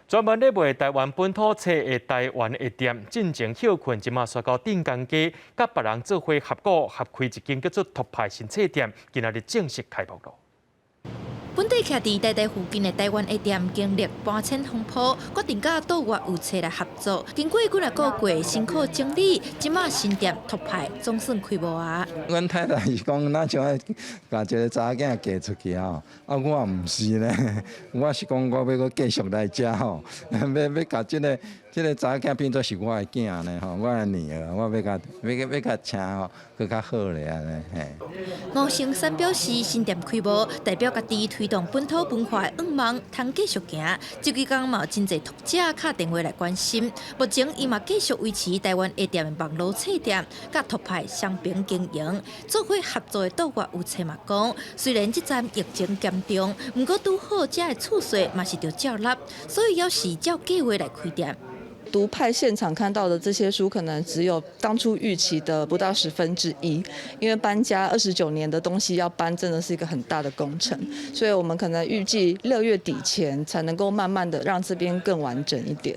专门咧卖台湾本土册的台湾的店，进前休困，即马刷到镇江街，甲别人做伙合股合开一间叫做“托派”新册店，今仔日正式开幕咯。 本地徛伫台附近的台湾的店，经历搬迁风波，决定甲岛外有册来合作。经过几个月辛苦整理，即马新店托派总算开幕啊！阮太太是讲，咱像爱甲一个查囝嫁出去吼，啊，我也毋是咧，我是讲我要搁继续来遮吼，要甲即个查囝变做是我的囝呢吼，我的女儿，我要甲请吼，搁较好咧安尼嘿。吴成山表示，新店开幕代表家己推动本土文化的愿望，通继续行。这几天嘛，真侪读者敲电话来关心。目前伊嘛继续维持台湾A店的网络册店，甲托派双边经营，做伙合作的岛外有册嘛讲，虽然这站疫情严重，不过拄好这的厝税嘛是着照纳，所以要是照计划来开店。 独派现场看到的这些书，可能只有当初预期的不到1/10，因为搬家29年的东西要搬，真的是一个很大的工程，所以我们可能预计6月底前才能够慢慢的让这边更完整一点。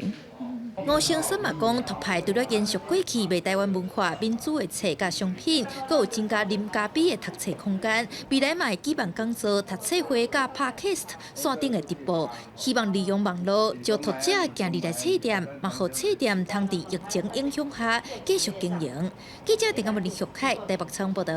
吴成森嘛讲，托派除了延续过去卖台湾文化、民主的册甲商品，佮有增加林家比的读册空间。未来嘛会举办讲座、读册会甲 Podcast 线顶的直播，希望利用网络，将读者行入来册店，嘛互册店通伫疫情影响下继续经营。记者陈嘉文、李旭凯台北仓报道。